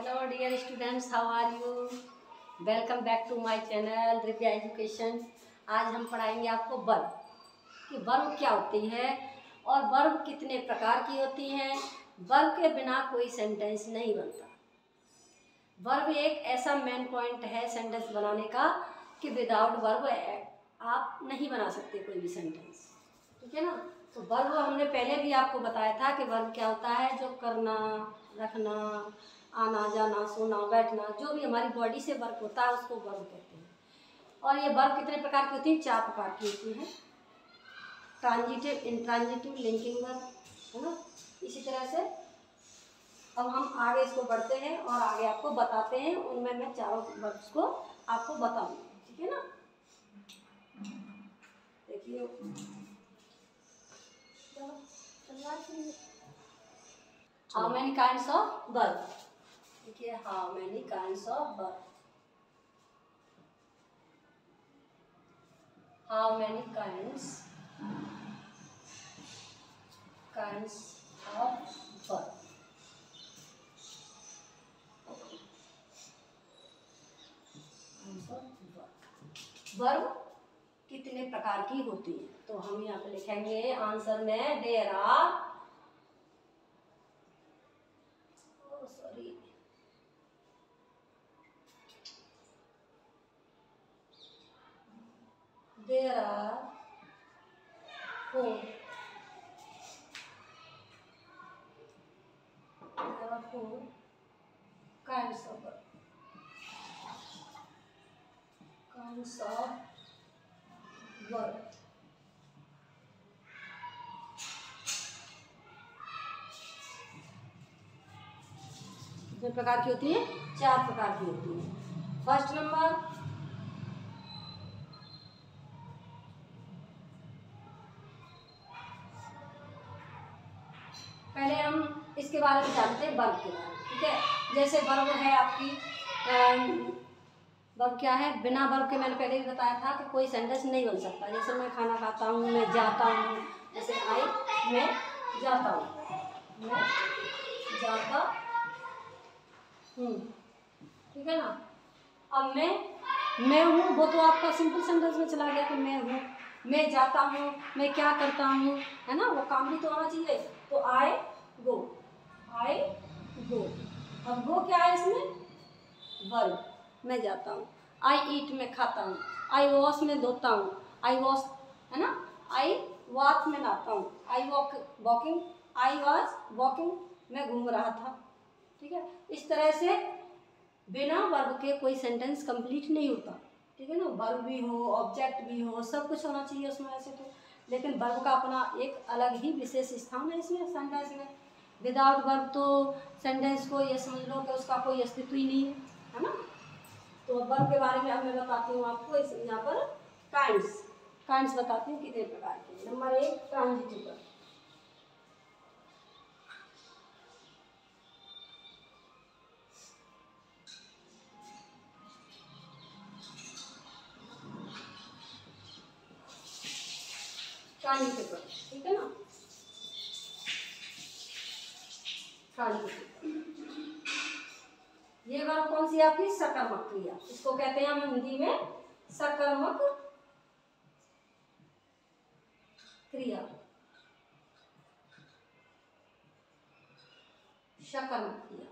Hello dear students, how are you? Welcome back to my channel Divya education. आज हम पढ़ाएंगे आपको वर्ब कि वर्ब क्या होती है और वर्ब कितने प्रकार की होती हैं। वर्ब के बिना कोई सेंटेंस नहीं बनता। वर्ब एक ऐसा मेन पॉइंट है सेंटेंस बनाने का कि विदाउट वर्ब आप नहीं बना सकते कोई भी सेंटेंस, ठीक है ना। तो वर्ब हमने पहले भी आपको बताया था कि वर्ब क्या होता है, जो करना, रखना, आना जाना, सोना, बैठना, जो भी हमारी बॉडी से वर्क होता है उसको वर्ब कहते हैं। और ये वर्ब कितने प्रकार की होती है? 4 प्रकार की होती है। ट्रांजिटिव, इंट्रांजिटिव, लिंकिंग वर्ब, है ना। इसी तरह से अब हम आगे इसको बढ़ते हैं और आगे आपको बताते हैं। उनमें मैं चारों वर्ब्स को आपको बताऊंगी, ठीक है ना। देखिए how many kinds of verb. देखिए how many kinds of verb, how many kinds of verb. Verb कितने प्रकार की होती है तो हम यहाँ पे लिखेंगे आंसर में there are four kinds of verb. कितने प्रकार की होती है? 4 प्रकार की होती है। फर्स्ट नंबर पहले हम इसके बारे में जानते हैं, वर्ब के बारे में, ठीक है। जैसे वर्ब है आपकी, वर्ब क्या है? बिना वर्ब के मैंने पहले भी बताया था कि कोई सेंटेंस नहीं बन सकता। जैसे मैं खाना खाता हूँ, मैं जाता हूँ, जैसे मैं जाता हूँ, मैं जाता हूँ, ठीक है ना। अब मैं हूँ, वो तो आपका सिंपल सेंटेंस में चला गया कि मैं हूँ। मैं जाता हूँ, मैं क्या करता हूँ, है ना, वो काम भी तो होना चाहिए। तो आई गो, आई गो। अब गो क्या है इसमें? वर्ब, मैं जाता हूँ। आई ईट, मैं खाता हूँ। आई वॉश, मैं धोता हूँ। आई वॉश, है ना। आई वॉक, मैं नहाता हूँ। आई वॉकिंग, आई वॉज वॉकिंग, मैं घूम रहा था, ठीक है। इस तरह से बिना वर्ब के कोई सेंटेंस कंप्लीट नहीं होता, ठीक है ना। वर्ब भी हो, ऑब्जेक्ट भी हो, सब कुछ होना चाहिए उसमें ऐसे तो। लेकिन वर्ब का अपना एक अलग ही विशेष स्थान है इसमें सेंटेंस में। विदाउट वर्ब तो सेंटेंस को ये समझ लो कि उसका कोई अस्तित्व ही नहीं है ना। तो वर्ब के बारे में अब मैं बताती हूँ आपको। इस यहाँ पर काइंड्स बताती हूँ कितने प्रकार के। Number 1 transitive verb. Transitive verb, ठीक है ना। ट्रांजिटिव, ये वर्ब कौन सी आपकी? सकर्मक क्रिया। इसको कहते हैं हम हिंदी में सकर्मक क्रिया, सकर्मक क्रिया।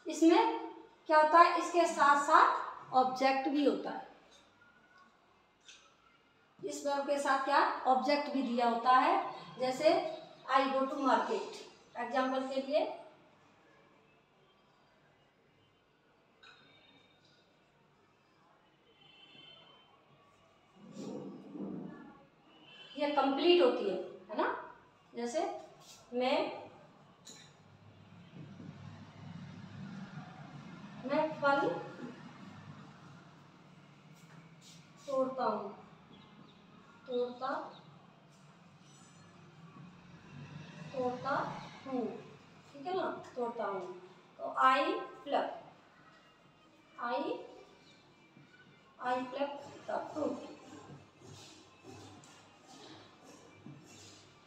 इसमें क्या होता है? इसके साथ साथ ऑब्जेक्ट भी होता है। इस वर्ब के साथ क्या? ऑब्जेक्ट भी दिया होता है। जैसे आई गो टू मार्केट, एग्जाम्पल के लिए ये कंप्लीट होती है ना। जैसे मैं फल तोड़ता हूँ, तोड़ता हूँ, ठीक है ना, तोड़ता हूँ। तो I pluck the fruit,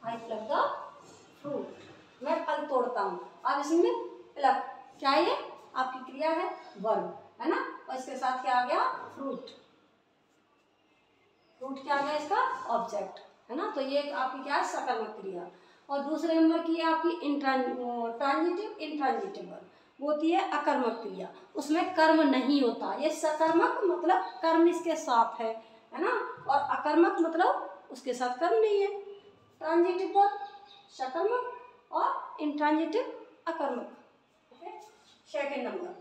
I pluck the fruit, मैं फल तोड़ता हूँ। अब इसमें प्लक क्या है? ये आपकी क्रिया है वर्ब, है ना। और इसके साथ क्या आ गया, फ्रूट। फ्रूट क्या आ गया इसका, ऑब्जेक्ट, है ना। तो ये आपकी क्या है, सकर्मक क्रिया। और दूसरे नंबर की है आपकी ट्रांजिटिव इंट्रांजिटिव वर्ब, वो होती है अकर्मक क्रिया, उसमें कर्म नहीं होता। ये सकर्मक मतलब कर्म इसके साथ है ना। और अकर्मक मतलब उसके साथ कर्म नहीं है। ट्रांजिटिव वर्ब सकर्मक और इंट्रांजिटिव अकर्मक। ओके, सेकेंड नंबर,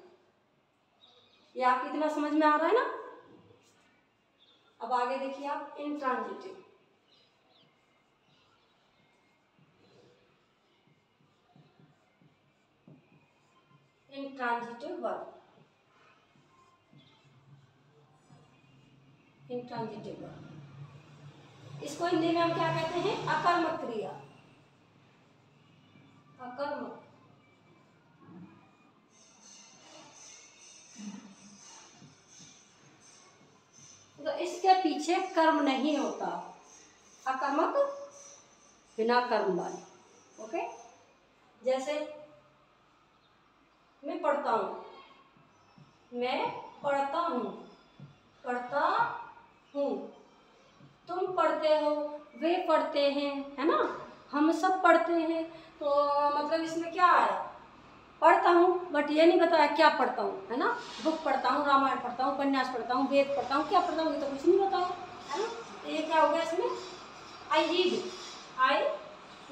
ये आपको इतना समझ में आ रहा है ना। अब आगे देखिए आप intransitive. Intransitive verb, intransitive verb, इसको हिंदी में हम क्या कहते हैं, अकर्मक क्रिया। अकर्मक, तो इसके पीछे कर्म नहीं होता, अकर्मक बिना कर्म वाली। ओके, जैसे मैं पढ़ता हूँ, मैं पढ़ता हूँ, पढ़ता हूँ, तुम पढ़ते हो, वे पढ़ते हैं, है ना, हम सब पढ़ते हैं। तो मतलब इसमें क्या आया, पढ़ता हूँ, बट ये नहीं बताया क्या पढ़ता हूँ, है ना। बुक पढ़ता हूँ, रामायण पढ़ता हूँ, उपन्यास पढ़ता हूँ, वेद पढ़ता हूँ, क्या पढ़ता हूँ, ये तो कुछ नहीं बताया, है ना। तो ये क्या हो गया इसमें, I read, I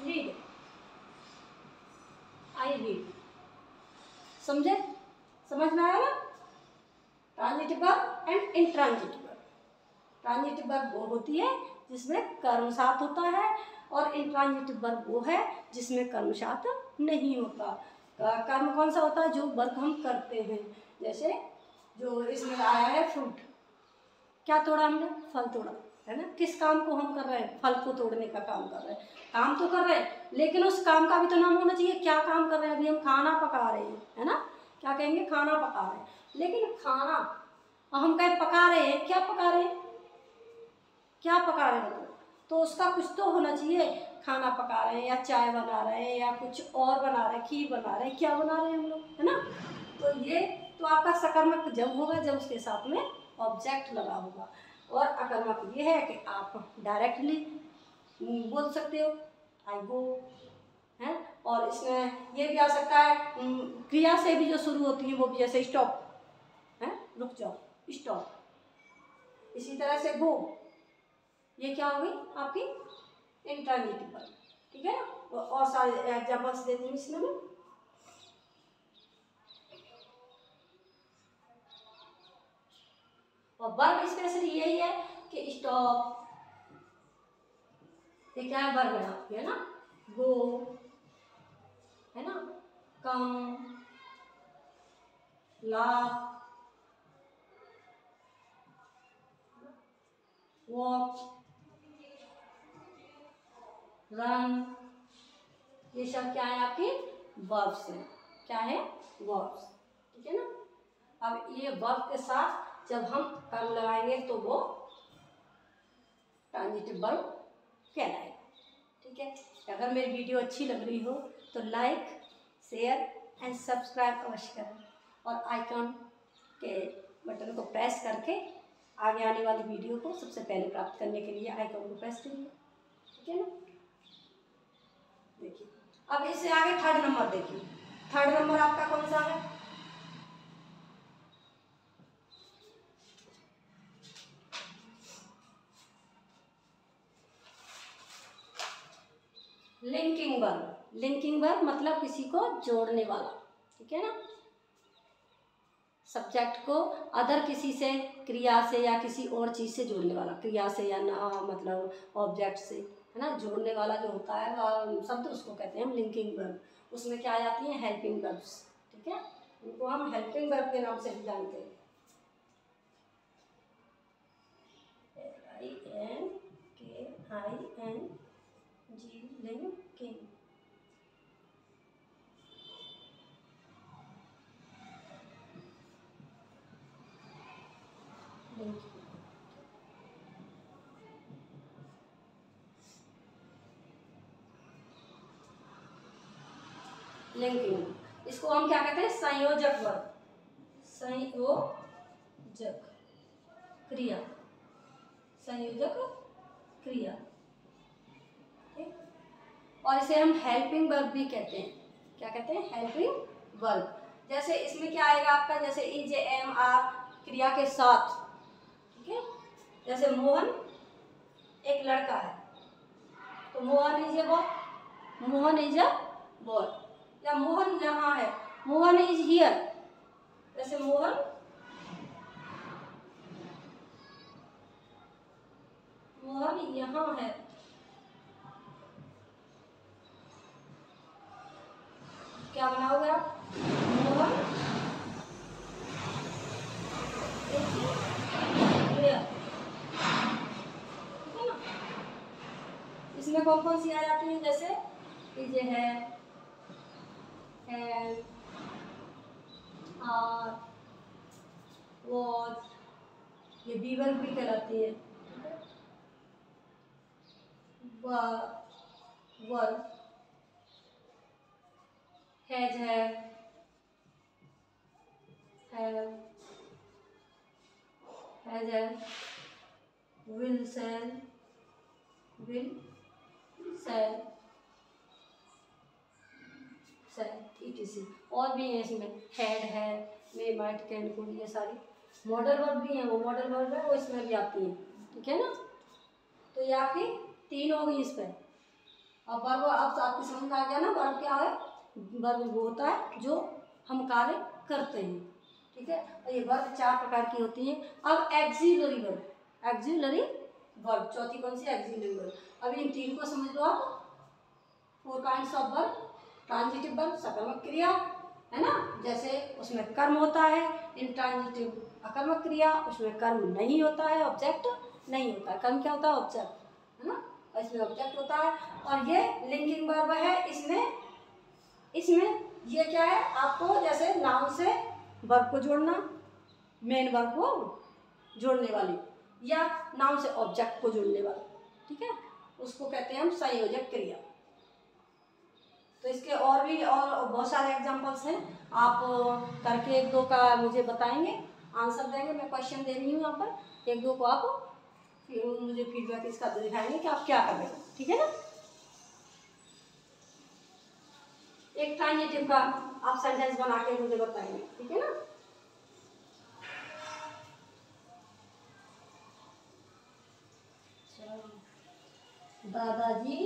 read, I read. समझे, समझ में आया ना। Transitive verb and intransitive verb. Transitive verb वो होती है जिसमें कर्म साथ होता है, और इंट्रांजिटिव वर्ब वो है जिसमें कर्म साथ नहीं होता। कर्म कौन सा होता है, जो वर्क हम करते हैं। जैसे जो इसमें आया है फ्रूट, क्या तोड़ा हमने, फल तोड़ा, है ना। किस काम को हम कर रहे हैं, फल को तोड़ने का काम कर रहे हैं। काम तो कर रहे हैं, लेकिन उस काम का भी तो नाम होना चाहिए, क्या काम कर रहे हैं। अभी हम खाना पका रहे हैं, है ना, क्या कहेंगे, खाना पका रहे हैं। लेकिन खाना हम कहें पका रहे हैं, क्या पका रहे हैं, क्या पका रहे हैं, तो उसका कुछ तो होना चाहिए। खाना पका रहे हैं, या चाय बना रहे हैं, या कुछ और बना रहे हैं, खीर बना रहे हैं, क्या बना रहे हैं हम लोग, है ना। तो ये तो आपका सकर्मक जब होगा जब उसके साथ में ऑब्जेक्ट लगा होगा। और अकर्मक ये है कि आप डायरेक्टली बोल सकते हो, आई गो, है। और इसमें ये भी आ सकता है क्रिया से भी जो शुरू होती है वो भी, जैसे स्टॉप, है, रुक जाओ, स्टॉप। इसी तरह से गो, ये क्या हो गई आपकी इंट्रांजिटिव वर्ब, ठीक है ना। और सारे एग्जांपल्स देती हूँ इसमें मैं। और वर्ब स्पेशली यही है कि स्टॉप, ये क्या है, वर्ब है आपके, है ना। गो, है ना, कम, लाफ, वॉक, रन, ये सब क्या है आपके वर्ब्स हैं। क्या है, वर्ब्स, ठीक है ना। अब ये वर्ब के साथ जब हम कर्म लगाएंगे तो वो ट्रांजिटिव वर्ब कहलाएगा, ठीक है। अगर मेरी वीडियो अच्छी लग रही हो तो लाइक, शेयर एंड सब्सक्राइब अवश्य करें, और आइकॉन के बटन को प्रेस करके आगे आने वाली वीडियो को सबसे पहले प्राप्त करने के लिए आइकॉन को प्रेस करिए, ठीक है ना। देखिए अब इससे आगे थर्ड नंबर देखिए, थर्ड नंबर आपका कौन सा है, लिंकिंग वर्ब। लिंकिंग वर्ब मतलब किसी को जोड़ने वाला, ठीक है ना। सब्जेक्ट को अदर किसी से, क्रिया से या किसी और चीज़ से जोड़ने वाला, क्रिया से या ना मतलब ऑब्जेक्ट से, है ना, जोड़ने वाला जो होता है शब्द उसको कहते हैं हम लिंकिंग वर्ब। उसमें क्या आ जाती हैं, हेल्पिंग वर्ब्स, ठीक है, उनको हम हेल्पिंग वर्ब के नाम से भी जानते हैं। LINKING, linking. लिंकिंग, इसको हम क्या कहते हैं, संयोजक वर्ब। संयोजक क्रिया, संयोजक क्रिया। ठीक? और इसे हम हेल्पिंग वर्ब भी कहते हैं। क्या कहते हैं? Helping verb. जैसे इसमें क्या आएगा आपका, जैसे इज, एम, आर क्रिया के साथ। ठीक है, जैसे मोहन एक लड़का है तो Mohan is a boy, Mohan is a boy. या मोहन यहाँ है, मोहन इज हियर, जैसे मोहन यहाँ है। क्या बनाओगे आप? मोहन इसमें कौन कौन सी आ जाती है? जैसे ये है, वॉच, ये बीवर भी कहलाती है। वर्ब हैज है, विल सेल, etc। और भी है इसमें, हैड है, मे, माइट, कैन, कुड, ये सारी मॉडल वर्ब भी हैं। वो मॉडल वर्ब है, वो इसमें भी आती है। ठीक है ना? तो ये आपकी 3 हो गई इस पर। अब वर्ब अब आपकी समझ में आ गया ना वर्ब क्या है? वर्ब वो होता है जो हम कार्य करते हैं। ठीक है, और ये वर्ब 4 प्रकार की होती है। अब एक्सिलरी वर्ब, एक्सिलरी वर्ब चौथी कौन सी? Axillary verb. अब इन 3 को समझ लो आप। 4 kinds of verb, transitive verb सकर्मक क्रिया है ना, जैसे उसमें कर्म होता है। इंट्रांजिटिव अकर्मक क्रिया, उसमें कर्म नहीं होता है, ऑब्जेक्ट नहीं होता है। कर्म क्या होता है? ऑब्जेक्ट है ना, और इसमें ऑब्जेक्ट होता है। और ये लिंकिंग वर्ब है। इसमें ये क्या है? आपको जैसे नाउन से वर्ब को जोड़ना, मेन वर्ब को जोड़ने वाली, या नाउन से ऑब्जेक्ट को जोड़ने वाली। ठीक है, उसको कहते हैं हम संयोजक क्रिया। तो इसके और भी और बहुत सारे एग्जांपल्स हैं। आप करके 1-2 का मुझे बताएंगे, आंसर देंगे। मैं क्वेश्चन दे रही हूँ यहाँ पर, 1-2 को आप फिर मुझे फीडबैक इसका दिखाएंगे कि आप क्या कर रहे हैं। ठीक है ना? एक ट्रांजिटिव का आप सेंटेंस बना के मुझे बताएंगे। ठीक है ना? दादाजी,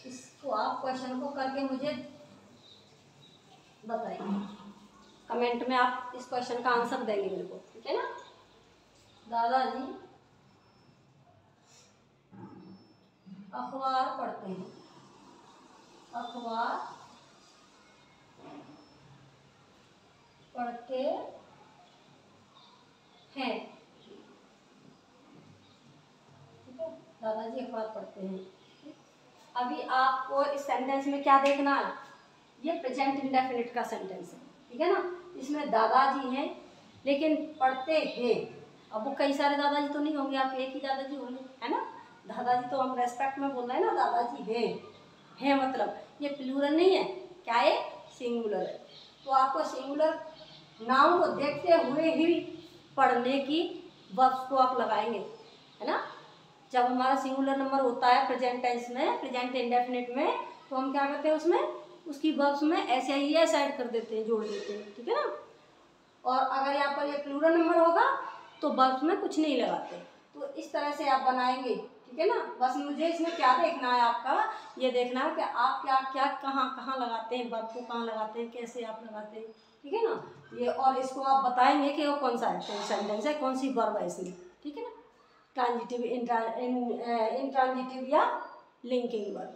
इसको आप क्वेश्चन को करके मुझे बताइए। कमेंट में आप इस क्वेश्चन का आंसर देंगे मेरे को। ठीक है ना? दादाजी अखबार पढ़ते हैं, अखबार पढ़ते हैं। ठीक है, दादाजी अखबार पढ़ते हैं। अभी आपको इस सेंटेंस में क्या देखना है? ये प्रेजेंट इंडेफिनिट का सेंटेंस है। ठीक है ना? इसमें दादाजी हैं लेकिन पढ़ते हैं। अब वो कई सारे दादाजी तो नहीं होंगे, आप एक ही दादाजी होंगे, है ना? दादाजी तो हम रेस्पेक्ट में बोल रहे हैं ना, दादाजी हैं मतलब ये प्लूरल नहीं है, क्या है? सिंगुलर है। तो आपको सिंगुलर नाउन को देखते हुए ही पढ़ने की वर्ब्स को आप लगाएंगे, है ना? जब हमारा सिंगुलर नंबर होता है प्रेजेंट टेंस में, प्रेजेंट इंडेफिनिट में, तो हम क्या करते हैं उसमें उसकी वर्ब्स में ऐसे ही एस ऐड कर देते हैं, जोड़ देते हैं। ठीक है ना? और अगर यहाँ पर ये प्लूरल नंबर होगा तो वर्ब्स में कुछ नहीं लगाते। तो इस तरह से आप बनाएंगे। ठीक है ना? बस मुझे इसमें क्या देखना है, आपका ये देखना है कि आप क्या क्या कहाँ लगाते हैं, वर्ब को कहाँ लगाते हैं, कैसे आप लगाते हैं। ठीक है ना? ये और इसको आप बताएंगे कि वो कौन सा सेंटेंस है, कौन सी वर्ब है इसमें। ठीक है ना? ट्रांजिटिव, इंट्रांजिटिव या लिंकिंग वर्ब।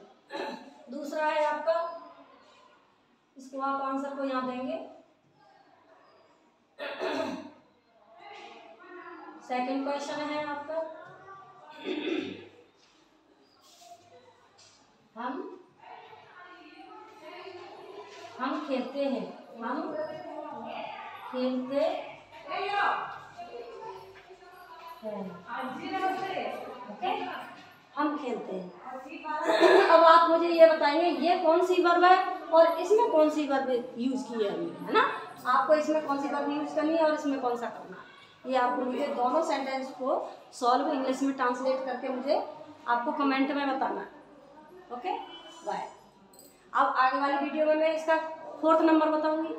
दूसरा है आपका, इसको आप आंसर को यहाँ देंगे। सेकंड क्वेश्चन है आपका, हम खेलते हैं, हम खेलते हैं। ओके, हम खेलते हैं। अब आप मुझे ये बताएंगे ये कौन सी वर्ब है? और इसमें कौन सी वर्ब यूज़ की है हमने, है ना। आपको इसमें कौन सी वर्ब यूज़ करनी है और इसमें कौन सा करना है, ये आपको मुझे दोनों सेंटेंस को सॉल्व इंग्लिश में ट्रांसलेट करके मुझे आपको कमेंट में बताना है। Okay, bye. अब आगे वाली वीडियो में मैं इसका 4th नंबर बताऊंगी।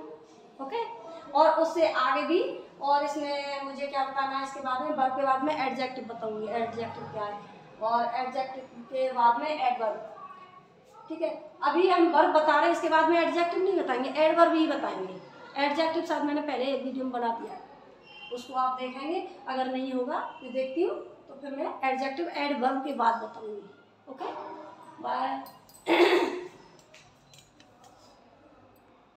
ओके, और उससे आगे भी, और इसमें मुझे क्या बताना है, इसके बाद में वर्ब के बाद में एडजेक्टिव बताऊंगी, एडजेक्टिव क्या है, और एडजेक्टिव के बाद में एडवर्ब। ठीक है, अभी हम वर्ब बता रहे हैं, इसके बाद में एडजेक्टिव नहीं बताएंगे, एडवर्ब ही बताएंगे। एडजेक्टिव साथ मैंने पहले वीडियो में बना दिया, उसको आप देखेंगे। अगर नहीं होगा मैं देखती हूँ तो फिर मैं एडजेक्टिव एडवर्ब के बाद बताऊंगी। Okay, bye.